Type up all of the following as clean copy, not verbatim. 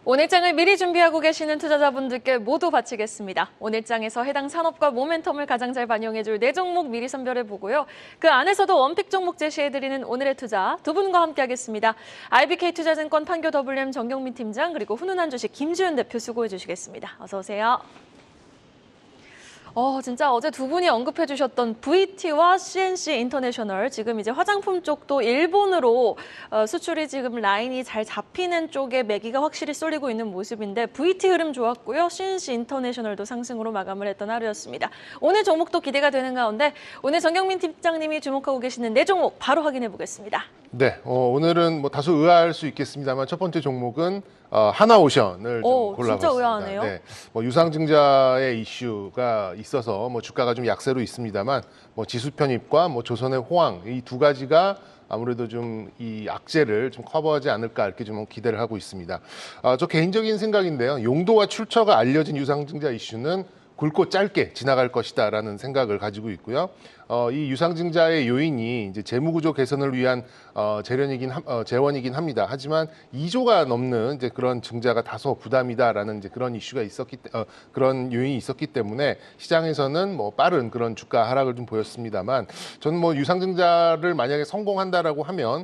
오늘장을 미리 준비하고 계시는 투자자분들께 모두 바치겠습니다. 오늘장에서 해당 산업과 모멘텀을 가장 잘 반영해줄 4종목 미리 선별해보고요. 그 안에서도 원픽 종목 제시해드리는 오늘의 투자 두 분과 함께하겠습니다. IBK투자증권 판교 WM 정경민 팀장 그리고 훈훈한 주식 김지윤 대표 수고해 주시겠습니다. 어서 오세요. 진짜 어제 두 분이 언급해 주셨던 VT와 CNC 인터내셔널, 지금 이제 화장품 쪽도 일본으로 수출이 지금 라인이 잘 잡히는 쪽에 매기가 확실히 쏠리고 있는 모습인데 VT 흐름 좋았고요. CNC 인터내셔널도 상승으로 마감을 했던 하루였습니다. 오늘 종목도 기대가 되는 가운데 오늘 정경민 팀장님이 주목하고 계시는 4종목 바로 확인해 보겠습니다. 네, 오늘은 뭐 다소 의아할 수 있겠습니다만 첫 번째 종목은 하나오션을 좀 골라봤습니다. 진짜 의아하네요. 네, 뭐 유상증자의 이슈가 있어서 뭐 주가가 좀 약세로 있습니다만 뭐 지수 편입과 뭐 조선의 호황 이 두 가지가 아무래도 좀 이 악재를 좀 커버하지 않을까 이렇게 좀 기대를 하고 있습니다. 저 개인적인 생각인데요. 용도와 출처가 알려진 유상증자 이슈는 굵고 짧게 지나갈 것이다라는 생각을 가지고 있고요. 이 유상증자의 요인이 이제 재무구조 개선을 위한 재원이긴 합니다. 하지만 2조가 넘는 이제 그런 증자가 다소 부담이다라는 이제 그런 이슈가 그런 요인이 있었기 때문에 시장에서는 뭐 빠른 그런 주가 하락을 좀 보였습니다만, 저는 뭐 유상증자를 만약에 성공한다라고 하면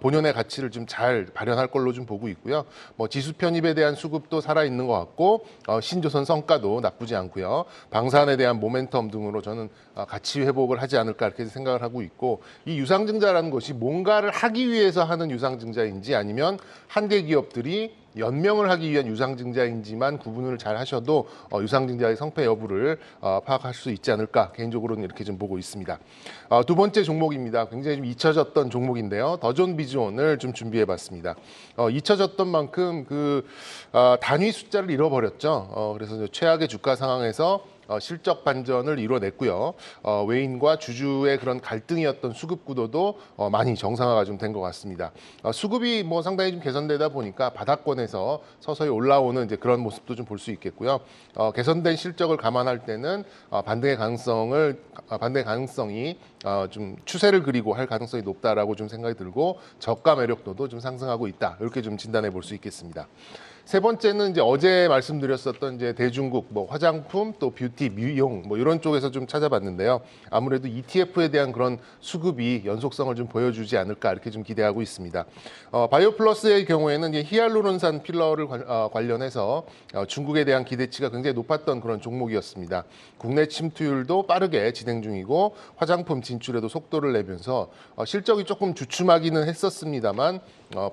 본연의 가치를 좀 잘 발현할 걸로 좀 보고 있고요. 뭐 지수 편입에 대한 수급도 살아 있는 것 같고 신조선 성과도 나쁘지 않고요. 방산에 대한 모멘텀 등으로 저는 가치 회복을 하지 않을까 이렇게 생각을 하고 있고, 이 유상증자라는 것이 뭔가를 하기 위해서 하는 유상증자인지 아니면 한대 기업들이 연명을 하기 위한 유상증자인지만 구분을 잘 하셔도 유상증자의 성패 여부를 파악할 수 있지 않을까 개인적으로는 이렇게 좀 보고 있습니다. 두 번째 종목입니다. 굉장히 좀 잊혀졌던 종목인데요. 더존 비즈온을 좀 준비해봤습니다. 잊혀졌던 만큼 그 단위 숫자를 잃어버렸죠. 그래서 최악의 주가 상황에서 실적 반전을 이뤄냈고요. 외인과 주주의 그런 갈등이었던 수급 구도도 많이 정상화가 좀 된 것 같습니다. 수급이 뭐 상당히 좀 개선되다 보니까 바닥권에서 서서히 올라오는 이제 그런 모습도 좀 볼 수 있겠고요. 개선된 실적을 감안할 때는 반등의 가능성이 좀 추세를 그리고 할 가능성이 높다라고 좀 생각이 들고, 저가 매력도도 좀 상승하고 있다, 이렇게 좀 진단해 볼 수 있겠습니다. 세 번째는 이제 어제 말씀드렸었던 이제 대중국 뭐 화장품 또 뷰티 미용 뭐 이런 쪽에서 좀 찾아봤는데요. 아무래도 ETF에 대한 그런 수급이 연속성을 좀 보여주지 않을까 이렇게 좀 기대하고 있습니다. 바이오플러스의 경우에는 이제 히알루론산 필러를 관련해서 중국에 대한 기대치가 굉장히 높았던 그런 종목이었습니다. 국내 침투율도 빠르게 진행 중이고 화장품 진출에도 속도를 내면서 실적이 조금 주춤하기는 했었습니다만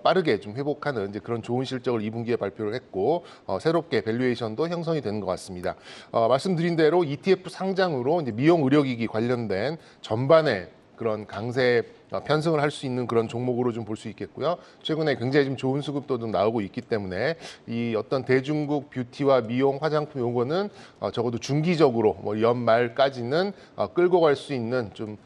빠르게 좀 회복하는 이제 그런 좋은 실적을 2분기에 발표를 했고, 새롭게 밸류에이션도 형성이 되는 것 같습니다. 말씀드린 대로 ETF 상장으로 이제 미용 의료기기 관련된 전반의 그런 강세 편승을 할 수 있는 그런 종목으로 좀 볼 수 있겠고요. 최근에 굉장히 좀 좋은 수급도 좀 나오고 있기 때문에 이 어떤 대중국 뷰티와 미용 화장품 요거는 적어도 중기적으로 뭐 연말까지는 끌고 갈 수 있는 좀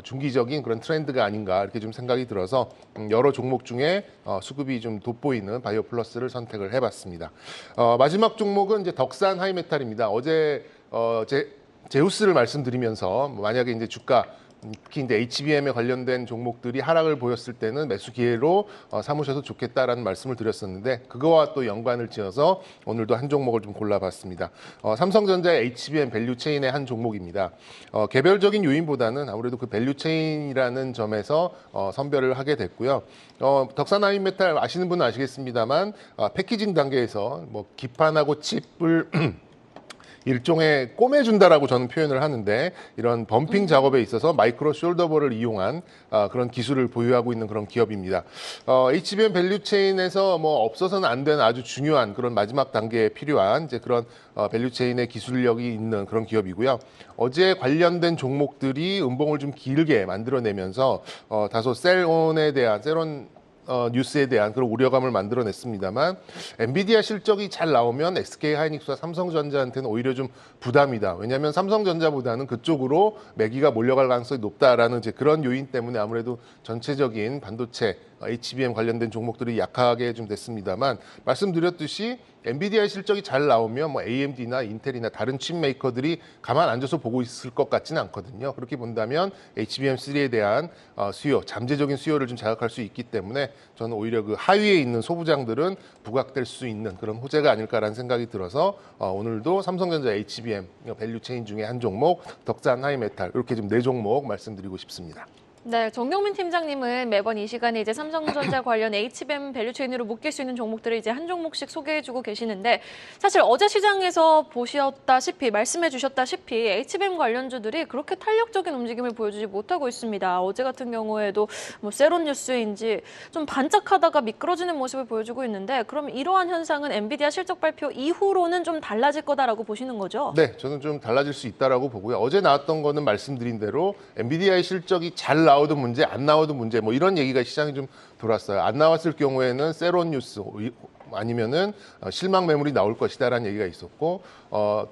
중기적인 그런 트렌드가 아닌가 이렇게 좀 생각이 들어서 여러 종목 중에 수급이 좀 돋보이는 바이오 플러스를 선택을 해봤습니다. 마지막 종목은 이제 덕산 하이메탈입니다. 어제 제우스를 말씀드리면서 만약에 이제 주가 특히 이제 HBM에 관련된 종목들이 하락을 보였을 때는 매수 기회로 삼으셔도 좋겠다라는 말씀을 드렸었는데, 그거와 또 연관을 지어서 오늘도 한 종목을 좀 골라봤습니다. 삼성전자의 HBM 밸류체인의 한 종목입니다. 개별적인 요인보다는 아무래도 그 밸류체인이라는 점에서 선별을 하게 됐고요. 덕산 하이메탈 아시는 분은 아시겠습니다만 패키징 단계에서 뭐 기판하고 칩을 일종의 꼬매준다라고 저는 표현을 하는데, 이런 범핑 작업에 있어서 마이크로 숄더볼을 이용한 그런 기술을 보유하고 있는 그런 기업입니다. HBM 밸류체인에서 뭐 없어서는 안 되는 아주 중요한 그런 마지막 단계에 필요한 이제 그런 밸류체인의 기술력이 있는 그런 기업이고요. 어제 관련된 종목들이 음봉을 좀 길게 만들어내면서 다소 셀온 뉴스에 대한 그런 우려감을 만들어냈습니다만, 엔비디아 실적이 잘 나오면 SK 하이닉스와 삼성전자한테는 오히려 좀 부담이다. 왜냐하면 삼성전자보다는 그쪽으로 매기가 몰려갈 가능성이 높다라는 이제 그런 요인 때문에 아무래도 전체적인 반도체 HBM 관련된 종목들이 약하게 좀 됐습니다만 말씀드렸듯이 엔비디아의 실적이 잘 나오면 뭐 AMD나 인텔이나 다른 칩 메이커들이 가만 앉아서 보고 있을 것 같지는 않거든요. 그렇게 본다면 HBM3에 대한 수요, 잠재적인 수요를 좀 자극할 수 있기 때문에 저는 오히려 그 하위에 있는 소부장들은 부각될 수 있는 그런 호재가 아닐까라는 생각이 들어서 오늘도 삼성전자 HBM 밸류 체인 중에 한 종목, 덕산 하이메탈 이렇게 좀 4종목 말씀드리고 싶습니다. 네, 정경민 팀장님은 매번 이 시간에 이제 삼성전자 관련 HBM 밸류체인으로 묶일 수 있는 종목들을 이제 한 종목씩 소개해주고 계시는데 사실 어제 시장에서 보셨다시피 말씀해주셨다시피 HBM 관련주들이 그렇게 탄력적인 움직임을 보여주지 못하고 있습니다. 어제 같은 경우에도 뭐 세론뉴스인지 좀 반짝하다가 미끄러지는 모습을 보여주고 있는데 그럼 이러한 현상은 엔비디아 실적 발표 이후로는 좀 달라질 거다라고 보시는 거죠? 네, 저는 좀 달라질 수 있다라고 보고요. 어제 나왔던 거는 말씀드린 대로 엔비디아의 실적이 잘 나오든 문제, 안 나오든 문제, 뭐 이런 얘기가 시장에 좀 돌았어요. 안 나왔을 경우에는 세론 뉴스 아니면은 실망 매물이 나올 것이다라는 얘기가 있었고,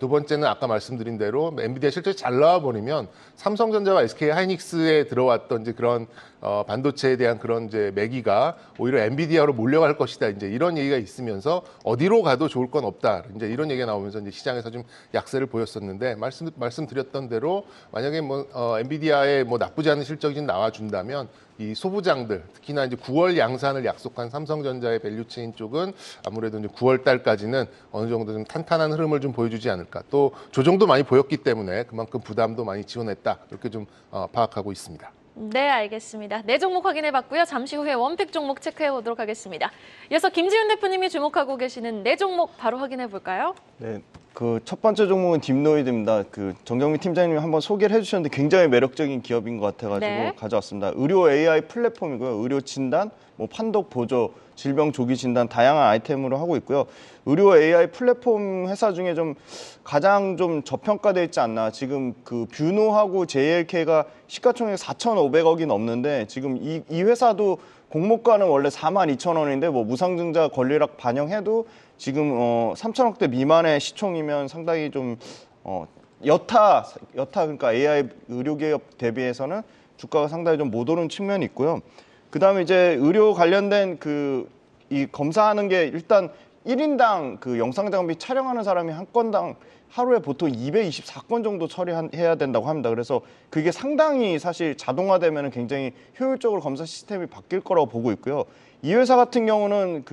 두 번째는 아까 말씀드린 대로 엔비디아 실적이 잘 나와 버리면 삼성전자와 SK 하이닉스에 들어왔던 이제 그런 반도체에 대한 그런 이제 매기가 오히려 엔비디아로 몰려갈 것이다. 이제 이런 얘기가 있으면서 어디로 가도 좋을 건 없다. 이제 이런 얘기가 나오면서 이제 시장에서 좀 약세를 보였었는데 말씀드렸던 대로 만약에 뭐 엔비디아의 뭐 나쁘지 않은 실적이 좀 나와준다면 이 소부장들 특히나 이제 9월 양산을 약속한 삼성전자의 밸류체인 쪽은 아무래도 이제 9월 달까지는 어느 정도 좀 탄탄한 흐름을 좀 보여주지 않을까. 또 조정도 많이 보였기 때문에 그만큼 부담도 많이 지원했다. 이렇게 좀 파악하고 있습니다. 네, 알겠습니다. 4종목 확인해봤고요. 잠시 후에 원픽 종목 체크해보도록 하겠습니다. 이어서 김지훈 대표님이 주목하고 계시는 4종목 바로 확인해볼까요? 네, 그 첫 번째 종목은 딥노이드입니다. 그 정경민 팀장님이 한번 소개를 해주셨는데 굉장히 매력적인 기업인 것 같아가지고 네. 가져왔습니다. 의료 AI 플랫폼이고요. 의료 진단, 뭐 판독 보조, 질병 조기 진단 다양한 아이템으로 하고 있고요. 의료 AI 플랫폼 회사 중에 좀 가장 좀 저평가되어 있지 않나. 지금 그 뷰노하고 JLK가 시가총액 4,500억이 넘는데 지금 이 회사도 공모가는 원래 42,000원인데 뭐 무상증자 권리락 반영해도 지금 3,000억대 미만의 시총이면 상당히 좀 여타 그러니까 AI 의료기업 대비해서는 주가가 상당히 좀 못 오른 측면이 있고요. 그다음에 이제 의료 관련된 이 검사하는 게 일단 1인당 그 영상 장비 촬영하는 사람이 한 건당 하루에 보통 224건 정도 처리해야 된다고 합니다. 그래서 그게 상당히 사실 자동화되면 굉장히 효율적으로 검사 시스템이 바뀔 거라고 보고 있고요. 이 회사 같은 경우는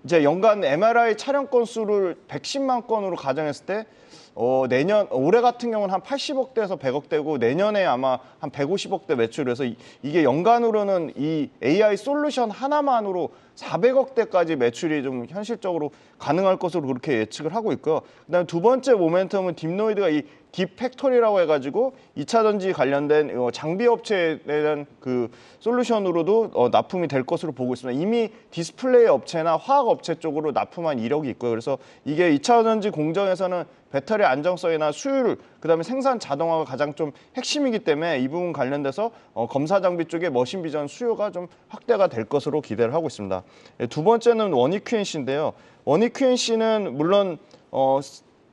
이제 연간 MRI 촬영 건수를 110만 건으로 가정했을 때 올해 같은 경우는 한 80억대에서 100억대고 내년에 아마 한 150억대 매출해서 이게 연간으로는 이 AI 솔루션 하나만으로 400억대까지 매출이 좀 현실적으로 가능할 것으로 그렇게 예측을 하고 있고요. 그다음에 두 번째 모멘텀은 딥노이드가 이 딥팩토리라고 해가지고 2차 전지 관련된 장비 업체에 대한 그 솔루션으로도 납품이 될 것으로 보고 있습니다. 이미 디스플레이 업체나 화학 업체 쪽으로 납품한 이력이 있고요. 그래서 이게 2차 전지 공정에서는 배터리 안정성이나 수율, 그다음에 생산 자동화가 가장 좀 핵심이기 때문에 이 부분 관련돼서 검사 장비 쪽에 머신 비전 수요가 좀 확대가 될 것으로 기대를 하고 있습니다. 두 번째는 원익QNC인데요. 원익QNC는 물론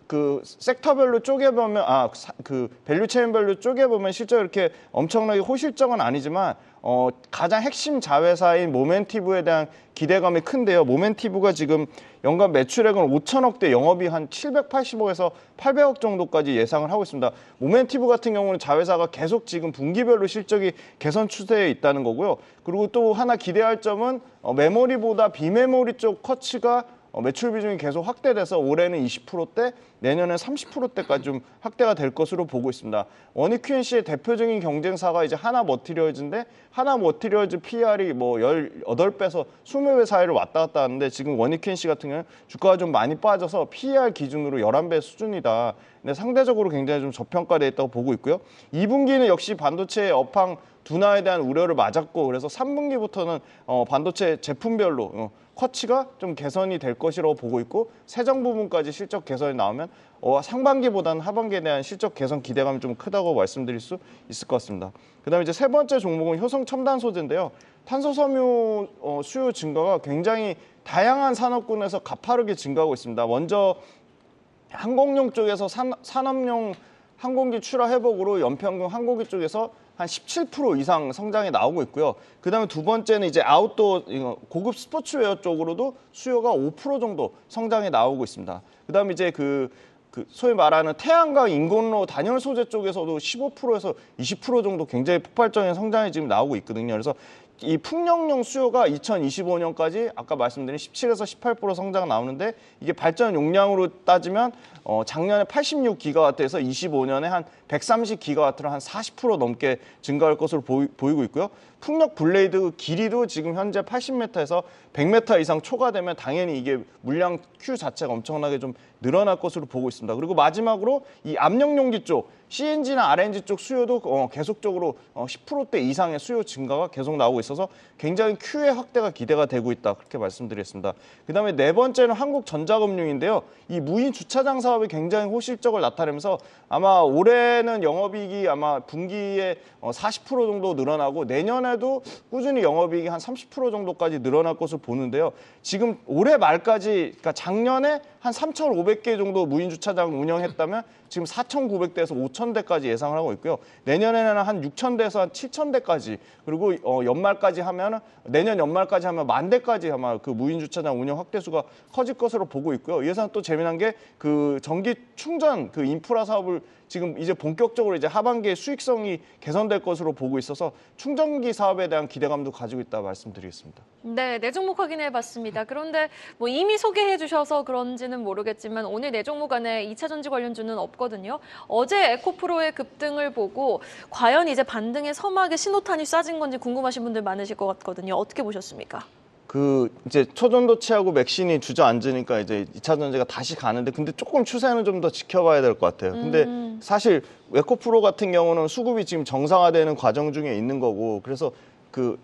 그 섹터별로 쪼개보면 그 밸류체인별로 쪼개보면 실제 이렇게 엄청나게 호실적은 아니지만 가장 핵심 자회사인 모멘티브에 대한 기대감이 큰데요. 모멘티브가 지금 연간 매출액은 5천억대, 영업이 한 780억에서 800억 정도까지 예상을 하고 있습니다. 모멘티브 같은 경우는 자회사가 계속 지금 분기별로 실적이 개선 추세에 있다는 거고요. 그리고 또 하나 기대할 점은 메모리보다 비메모리 쪽 커치가 매출 비중이 계속 확대돼서 올해는 20%대, 내년엔 30%대까지 좀 확대가 될 것으로 보고 있습니다. 원익QNC의 대표적인 경쟁사가 이제 하나머티리얼즈인데 하나머티리얼즈 PR이 뭐 18배에서 20배 사이를 왔다 갔다 하는데 지금 원익QNC 같은 경우는 주가가 좀 많이 빠져서 PER 기준으로 11배 수준이다. 근데 상대적으로 굉장히 좀 저평가되어 있다고 보고 있고요. 2분기는 역시 반도체 업황 둔화에 대한 우려를 맞았고 그래서 3분기부터는 반도체 제품별로 커치가 좀 개선이 될 것이라고 보고 있고 세정 부분까지 실적 개선이 나오면 상반기보다는 하반기에 대한 실적 개선 기대감이 좀 크다고 말씀드릴 수 있을 것 같습니다. 그다음에 이제 세 번째 종목은 효성 첨단 소재인데요. 탄소섬유 수요 증가가 굉장히 다양한 산업군에서 가파르게 증가하고 있습니다. 먼저 항공용 쪽에서 산업용 항공기 출하 회복으로 연평균 항공기 쪽에서 한 17% 이상 성장이 나오고 있고요. 그다음에 두 번째는 이제 아웃도어 고급 스포츠웨어 쪽으로도 수요가 5% 정도 성장이 나오고 있습니다. 그다음에 이제 그 소위 말하는 태양광 인공로 단열 소재 쪽에서도 15%에서 20% 정도 굉장히 폭발적인 성장이 지금 나오고 있거든요. 그래서 이 풍력용 수요가 2025년까지 아까 말씀드린 17에서 18% 성장 나오는데 이게 발전 용량으로 따지면 작년에 86기가와트에서 25년에 한 130기가와트로 한 40% 넘게 증가할 것으로 보이고 있고요. 풍력 블레이드 길이도 지금 현재 80m에서 100m 이상 초과되면 당연히 이게 물량 Q 자체가 엄청나게 좀 늘어날 것으로 보고 있습니다. 그리고 마지막으로 이 압력용기 쪽 CNG나 RNG 쪽 수요도 계속적으로 10%대 이상의 수요 증가가 계속 나오고 있어서 굉장히 Q의 확대가 기대가 되고 있다. 그렇게 말씀드리겠습니다. 그다음에 네 번째는 한국전자금융인데요. 이 무인 주차장 사업이 굉장히 호실적을 나타내면서 아마 올해는 영업이익이 아마 분기에 40% 정도 늘어나고 내년에도 꾸준히 영업이익이 한 30% 정도까지 늘어날 것으로 보는데요. 지금 올해 말까지 그러니까 작년에 한 3,500개 정도 무인 주차장 운영했다면 지금 4,900대에서 5,000대까지 예상을 하고 있고요. 내년에는 한 6,000대에서 한 7,000대까지 그리고 연말까지 하면 내년 연말까지 하면 10,000대까지 아마 그 무인 주차장 운영 확대수가 커질 것으로 보고 있고요. 예상 또 재미난 게 그 전기 충전 그 인프라 사업을 지금 이제 본격적으로 이제 하반기에 수익성이 개선될 것으로 보고 있어서 충전기 사업에 대한 기대감도 가지고 있다 말씀드리겠습니다. 네, 네 종목 확인해봤습니다. 그런데 뭐 이미 소개해주셔서 그런지는 모르겠지만 오늘 네 종목 안에 2차 전지 관련주는 없거든요. 어제 에코프로의 급등을 보고 과연 이제 반등의 서막에 신호탄이 쏴진 건지 궁금하신 분들 많으실 것 같거든요. 어떻게 보셨습니까? 이제 초전도체하고 맥신이 주저앉으니까 이제 2차 전지가 다시 가는데 근데 조금 추세는 좀 더 지켜봐야 될 것 같아요. 근데 사실 에코프로 같은 경우는 수급이 지금 정상화되는 과정 중에 있는 거고 그래서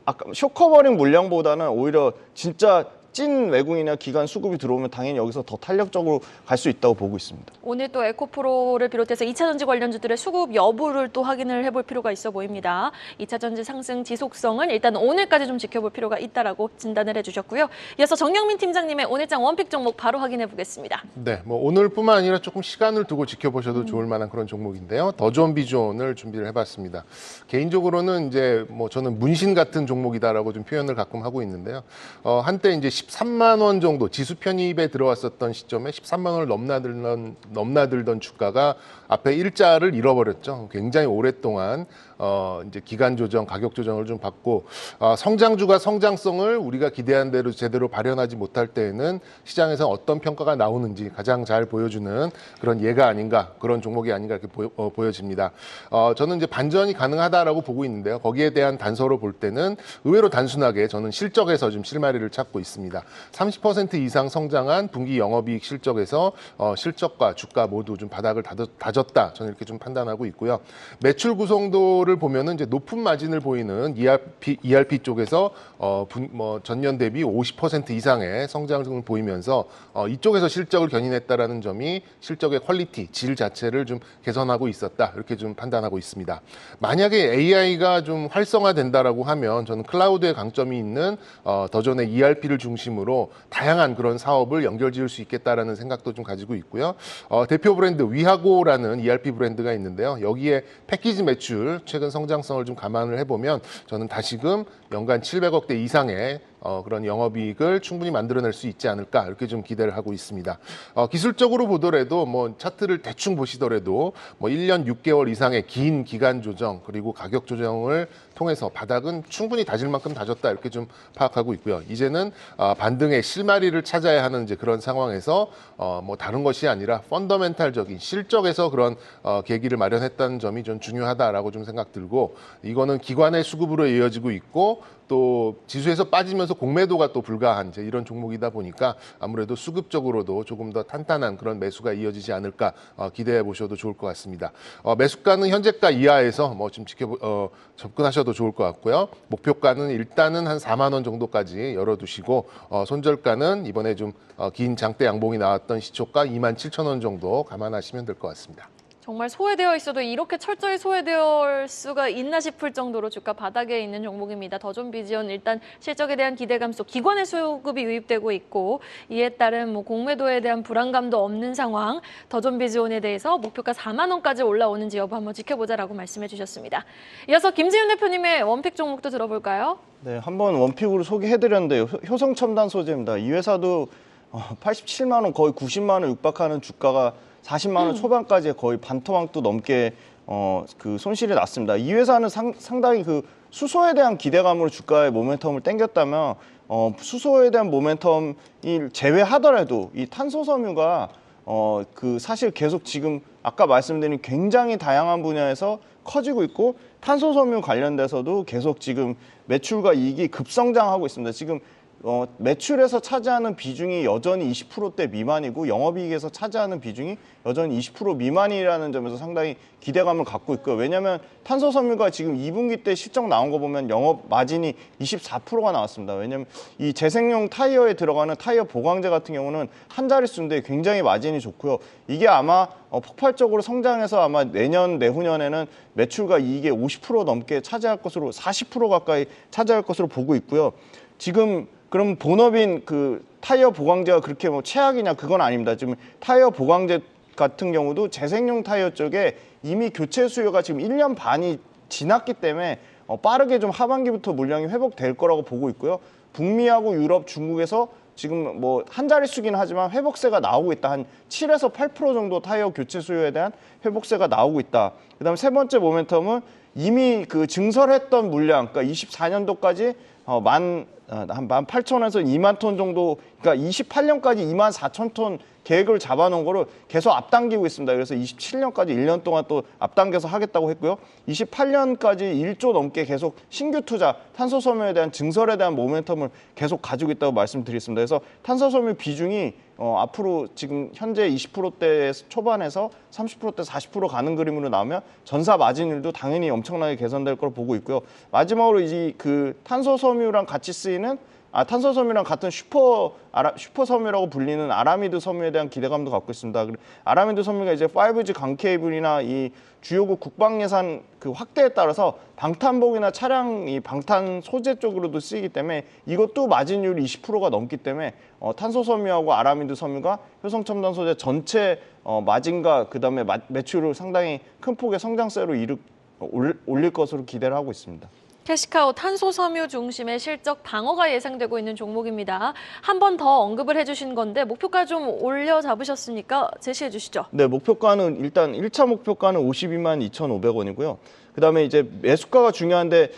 아까 쇼커버링 물량보다는 오히려 진짜 찐 외국인이나 기관 수급이 들어오면 당연히 여기서 더 탄력적으로 갈 수 있다고 보고 있습니다. 오늘 또 에코프로를 비롯해서 2차 전지 관련주들의 수급 여부를 또 확인을 해볼 필요가 있어 보입니다. 2차 전지 상승 지속성은 일단 오늘까지 좀 지켜볼 필요가 있다라고 진단을 해주셨고요. 이어서 정영민 팀장님의 오늘장 원픽 종목 바로 확인해 보겠습니다. 네, 뭐 오늘뿐만 아니라 조금 시간을 두고 지켜보셔도 좋을 만한 그런 종목인데요. 더존 비존을 준비를 해봤습니다. 개인적으로는 이제 뭐 저는 문신 같은 종목이다라고 좀 표현을 가끔 하고 있는데요. 한때 이제 13만 원 정도 지수 편입에 들어왔었던 시점에 13만 원을 넘나들던 주가가 앞에 일자를 잃어버렸죠. 굉장히 오랫동안 이제 기간 조정, 가격 조정을 좀 받고 성장주가 성장성을 우리가 기대한 대로 제대로 발현하지 못할 때에는 시장에서 어떤 평가가 나오는지 가장 잘 보여주는 그런 예가 아닌가, 그런 종목이 아닌가 이렇게 보여집니다. 저는 이제 반전이 가능하다라고 보고 있는데요. 거기에 대한 단서로 볼 때는 의외로 단순하게 저는 실적에서 좀 실마리를 찾고 있습니다. 30% 이상 성장한 분기 영업이익 실적에서 실적과 주가 모두 좀 바닥을 다졌다. 저는 이렇게 좀 판단하고 있고요. 매출 구성도를 보면은 이제 높은 마진을 보이는 ERP 쪽에서 전년 대비 50% 이상의 성장을 보이면서 이쪽에서 실적을 견인했다라는 점이 실적의 퀄리티, 질 자체를 좀 개선하고 있었다. 이렇게 좀 판단하고 있습니다. 만약에 AI가 좀 활성화된다라고 하면 저는 클라우드에 강점이 있는 더존의 ERP를 중심으로 다양한 그런 사업을 연결지을 수 있겠다라는 생각도 좀 가지고 있고요. 대표 브랜드 위하고라는 ERP 브랜드가 있는데요. 여기에 패키지 매출 최근 성장성을 좀 감안을 해보면 저는 다시금 연간 700억대 이상의 그런 영업이익을 충분히 만들어낼 수 있지 않을까 이렇게 좀 기대를 하고 있습니다. 기술적으로 보더라도 뭐 차트를 대충 보시더라도 뭐 1년 6개월 이상의 긴 기간 조정 그리고 가격 조정을 통해서 바닥은 충분히 다질 만큼 다졌다 이렇게 좀 파악하고 있고요. 이제는 반등의 실마리를 찾아야 하는 이제 그런 상황에서 뭐 다른 것이 아니라 펀더멘탈적인 실적에서 그런 계기를 마련했다는 점이 좀 중요하다라고 좀 생각 들고 이거는 기관의 수급으로 이어지고 있고 또 지수에서 빠지면서 공매도가 또 불가한 이제 이런 종목이다 보니까 아무래도 수급적으로도 조금 더 탄탄한 그런 매수가 이어지지 않을까 기대해 보셔도 좋을 것 같습니다. 매수가는 현재가 이하에서 뭐 좀 접근하셔도 좋을 것 같고요. 목표가는 일단은 한 4만 원 정도까지 열어두시고 손절가는 이번에 좀 긴 장대 양봉이 나왔던 시초가 27,000원 정도 감안하시면 될 것 같습니다. 정말 소외되어 있어도 이렇게 철저히 소외될 수가 있나 싶을 정도로 주가 바닥에 있는 종목입니다. 더존비지온 일단 실적에 대한 기대감 속 기관의 수급이 유입되고 있고 이에 따른 공매도에 대한 불안감도 없는 상황. 더존비지온에 대해서 목표가 4만 원까지 올라오는지 여부 한번 지켜보자라고 말씀해 주셨습니다. 이어서 김지윤 대표님의 원픽 종목도 들어볼까요? 네, 한번 원픽으로 소개해드렸는데요. 효성첨단 소재입니다. 이 회사도 87만 원, 거의 90만 원 육박하는 주가가 40만 원 초반까지 거의 반토막도 넘게 그 손실이 났습니다. 이 회사는 상당히 그 수소에 대한 기대감으로 주가의 모멘텀을 땡겼다면 수소에 대한 모멘텀이 제외하더라도 이 탄소섬유가 그 사실 계속 지금 아까 말씀드린 굉장히 다양한 분야에서 커지고 있고 탄소섬유 관련돼서도 계속 지금 매출과 이익이 급성장하고 있습니다. 지금 매출에서 차지하는 비중이 여전히 20%대 미만이고 영업이익에서 차지하는 비중이 여전히 20% 미만이라는 점에서 상당히 기대감을 갖고 있고요. 왜냐하면 탄소섬유가 지금 2분기 때 실적 나온 거 보면 영업 마진이 24%가 나왔습니다. 왜냐하면 이 재생용 타이어에 들어가는 타이어 보강제 같은 경우는 한 자릿수인데 굉장히 마진이 좋고요. 이게 아마 폭발적으로 성장해서 아마 내년 내후년에는 매출과 이익의 50% 넘게 차지할 것으로 40% 가까이 차지할 것으로 보고 있고요. 지금 그럼 본업인 그 타이어 보강제가 그렇게 최악이냐 그건 아닙니다. 지금 타이어 보강제 같은 경우도 재생용 타이어 쪽에 이미 교체 수요가 지금 1년 반이 지났기 때문에 빠르게 좀 하반기부터 물량이 회복될 거라고 보고 있고요. 북미하고 유럽, 중국에서 지금 한 자릿수긴 하지만 회복세가 나오고 있다. 한 7에서 8% 정도 타이어 교체 수요에 대한 회복세가 나오고 있다. 그다음에 세 번째 모멘텀은 이미 그 증설했던 물량, 그러니까 24년도까지 한 18,000에서 2만 톤 정도, 그러니까 28년까지 2만 4천 톤 계획을 잡아놓은 거를 계속 앞당기고 있습니다. 그래서 27년까지 1년 동안 또 앞당겨서 하겠다고 했고요. 28년까지 1조 넘게 계속 신규 투자, 탄소섬유에 대한 증설에 대한 모멘텀을 계속 가지고 있다고 말씀드리겠습니다. 그래서 탄소섬유 비중이 앞으로 지금 현재 20%대 초반에서 30%대 40% 가는 그림으로 나오면 전사 마진율도 당연히 엄청나게 개선될 걸 보고 있고요. 마지막으로 이 그 탄소섬유랑 같이 쓰이는 탄소섬유랑 같은 슈퍼섬유라고 불리는 아라미드 섬유에 대한 기대감도 갖고 있습니다. 아라미드 섬유가 이제 5G 강 케이블이나 이 주요국 국방 예산 그 확대에 따라서 방탄복이나 차량 이 방탄 소재 쪽으로도 쓰이기 때문에 이것도 마진율이 20%가 넘기 때문에 탄소섬유하고 아라미드 섬유가 효성첨단 소재 전체 마진과 그다음에 매출을 상당히 큰 폭의 성장세로 올릴 것으로 기대를 하고 있습니다. 캐시카우 탄소섬유 중심의 실적 방어가 예상되고 있는 종목입니다. 한 번 더 언급을 해주신 건데 목표가 좀 올려 잡으셨으니까 제시해 주시죠. 네, 목표가는 일단 1차 목표가는 52만 2,500원이고요. 그다음에 이제 매수가가 중요한데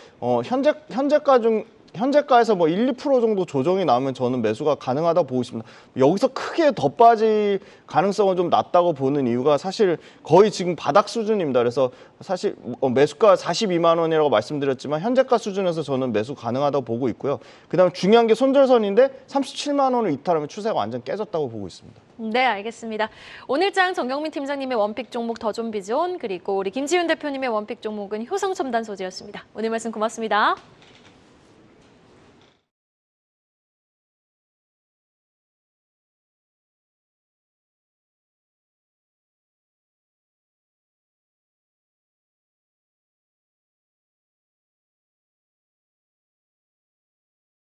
현재가에서 1, 2% 정도 조정이 나오면 저는 매수가 가능하다고 보고 있습니다. 여기서 크게 더 빠질 가능성은 좀 낮다고 보는 이유가 사실 거의 지금 바닥 수준입니다. 그래서 사실 매수가 42만 원이라고 말씀드렸지만 현재가 수준에서 저는 매수 가능하다고 보고 있고요. 그다음에 중요한 게 손절선인데 37만 원을 이탈하면 추세가 완전 깨졌다고 보고 있습니다. 네, 알겠습니다. 오늘장 정경민 팀장님의 원픽 종목 더존비지온 그리고 우리 김지윤 대표님의 원픽 종목은 효성첨단 소재였습니다. 오늘 말씀 고맙습니다.